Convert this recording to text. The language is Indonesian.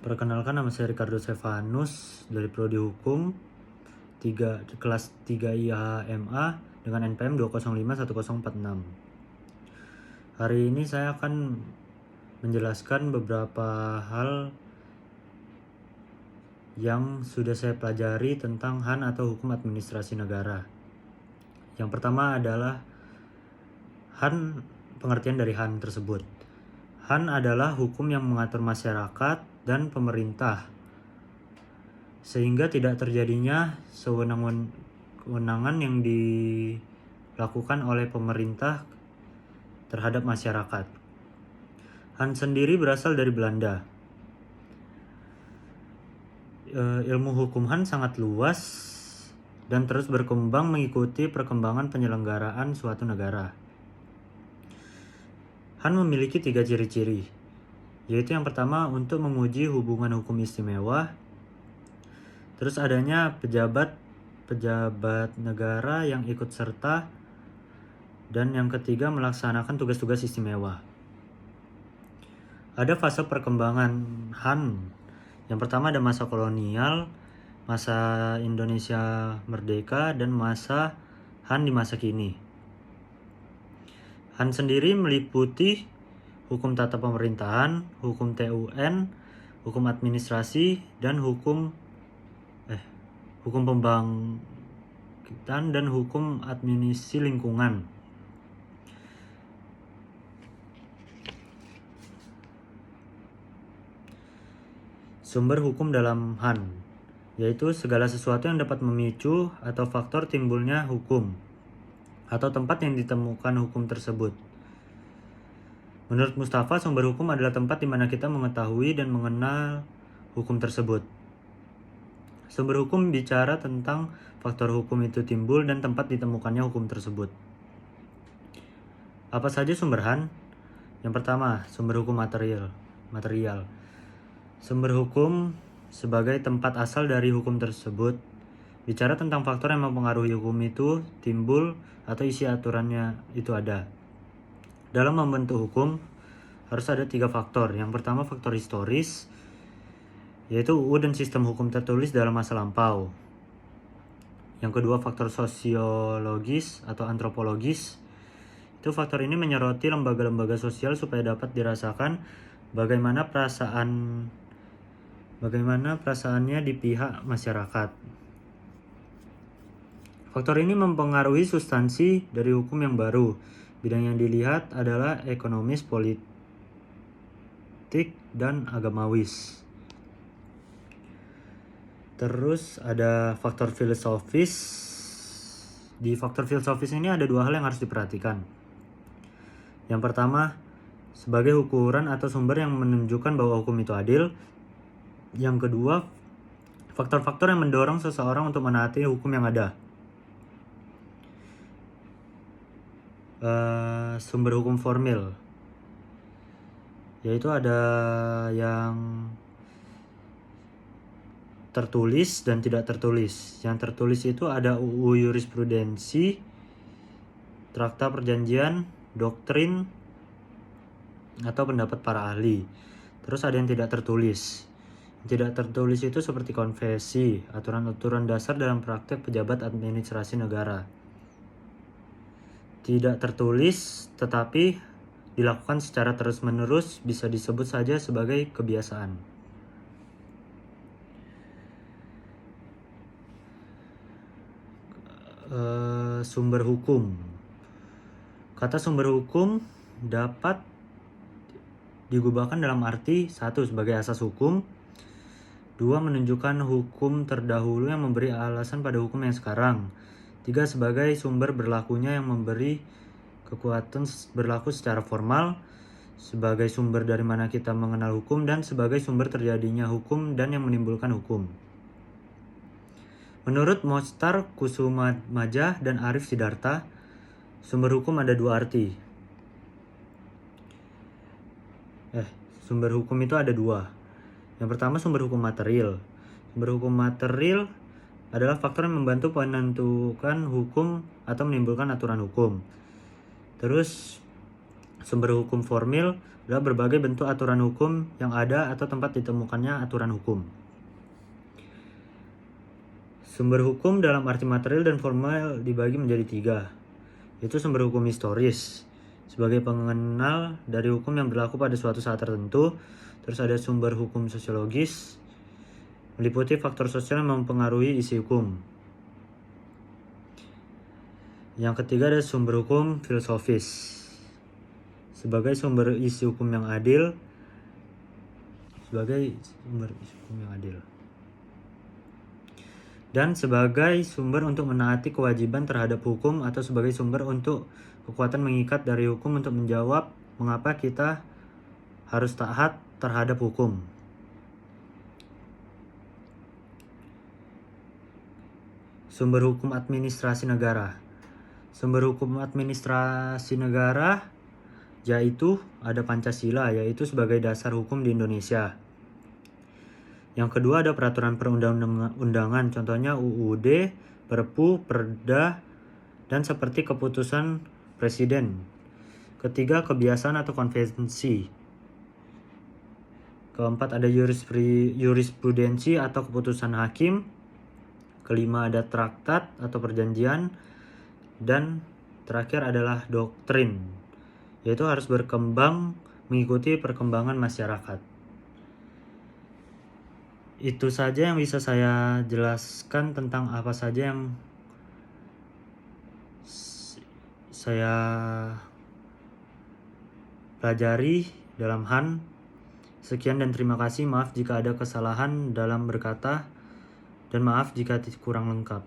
Perkenalkan, nama saya Ricardo Stefanus dari Prodi Hukum kelas 3 IHMA dengan NPM 2051046. Hari ini saya akan menjelaskan beberapa hal yang sudah saya pelajari tentang HAN atau Hukum Administrasi Negara. Yang pertama adalah HAN, pengertian dari HAN tersebut. HAN adalah hukum yang mengatur masyarakat dan pemerintah sehingga tidak terjadinya kewenangan yang dilakukan oleh pemerintah terhadap masyarakat. HAN sendiri berasal dari Belanda. Ilmu hukum HAN sangat luas dan terus berkembang mengikuti perkembangan penyelenggaraan suatu negara. HAN memiliki 3 ciri-ciri, yaitu yang pertama untuk menguji hubungan hukum istimewa, terus adanya pejabat negara yang ikut serta, dan yang ketiga melaksanakan tugas-tugas istimewa. Ada fase perkembangan HAN. Yang pertama ada masa kolonial, masa Indonesia merdeka, dan masa HAN di masa kini. HAN sendiri meliputi hukum tata pemerintahan, hukum TUN, hukum administrasi, dan hukum pembangkitan dan hukum administrasi lingkungan. Sumber hukum dalam HAN, yaitu segala sesuatu yang dapat memicu atau faktor timbulnya hukum, atau tempat yang ditemukan hukum tersebut. Menurut Mustafa, sumber hukum adalah tempat di mana kita mengetahui dan mengenal hukum tersebut. Sumber hukum bicara tentang faktor hukum itu timbul dan tempat ditemukannya hukum tersebut. Apa saja sumber HAN? Yang pertama, sumber hukum material. Sumber hukum sebagai tempat asal dari hukum tersebut bicara tentang faktor yang mempengaruhi hukum itu timbul atau isi aturannya itu ada. Dalam membentuk hukum harus ada 3 faktor. Yang pertama faktor historis, yaitu UU dan sistem hukum tertulis dalam masa lampau. Yang kedua faktor sosiologis atau antropologis. Itu faktor ini menyoroti lembaga-lembaga sosial supaya dapat dirasakan bagaimana perasaannya di pihak masyarakat. Faktor ini mempengaruhi substansi dari hukum yang baru. Bidang yang dilihat adalah ekonomis, politik, dan agamawis. Terus ada faktor filosofis. Di faktor filosofis ini ada 2 hal yang harus diperhatikan. Yang pertama, sebagai ukuran atau sumber yang menunjukkan bahwa hukum itu adil. Yang kedua, faktor-faktor yang mendorong seseorang untuk menaati hukum yang ada. Sumber hukum formil, yaitu ada yang tertulis dan tidak tertulis. Yang tertulis itu ada UU jurisprudensi, trakta perjanjian, doktrin, atau pendapat para ahli. Terus ada yang tidak tertulis. Tidak tertulis itu seperti konvensi, aturan-aturan dasar dalam praktek pejabat administrasi negara. Tidak tertulis tetapi dilakukan secara terus-menerus bisa disebut saja sebagai kebiasaan. Sumber hukum. Kata sumber hukum dapat digubahkan dalam arti 1. Sebagai asas hukum, 2. Menunjukkan hukum terdahulu yang memberi alasan pada hukum yang sekarang, 3. Sebagai sumber berlakunya yang memberi kekuatan berlaku secara formal, sebagai sumber dari mana kita mengenal hukum, dan sebagai sumber terjadinya hukum dan yang menimbulkan hukum. Menurut Mostar Kusumajah dan Arif Sidarta, sumber hukum ada 2 arti. Sumber hukum itu ada 2. Yang pertama sumber hukum material. Sumber hukum material adalah faktor yang membantu menentukan hukum atau menimbulkan aturan hukum. Terus Sumber hukum formil adalah berbagai bentuk aturan hukum yang ada atau tempat ditemukannya aturan hukum. Sumber hukum dalam arti material dan formal dibagi menjadi 3, yaitu sumber hukum historis sebagai pengenal dari hukum yang berlaku pada suatu saat tertentu. Terus ada sumber hukum sosiologis, meliputi faktor sosial yang mempengaruhi isi hukum. Yang ketiga ada sumber hukum filosofis sebagai sumber isi hukum yang adil, dan sebagai sumber untuk menaati kewajiban terhadap hukum atau sebagai sumber untuk kekuatan mengikat dari hukum untuk menjawab mengapa kita harus taat terhadap hukum. Sumber hukum administrasi negara. Sumber hukum administrasi negara yaitu ada Pancasila, yaitu sebagai dasar hukum di Indonesia. Yang kedua ada peraturan perundang-undangan, contohnya UUD, Perpu, Perda, dan seperti keputusan Presiden. Ketiga kebiasaan atau konvensi. Keempat ada jurisprudensi atau keputusan hakim. Kelima ada traktat atau perjanjian. Dan terakhir adalah doktrin, yaitu harus berkembang mengikuti perkembangan masyarakat. Itu saja yang bisa saya jelaskan tentang apa saja yang saya pelajari dalam Han. Sekian dan terima kasih. Maaf jika ada kesalahan dalam berkata, dan maaf jika kurang lengkap.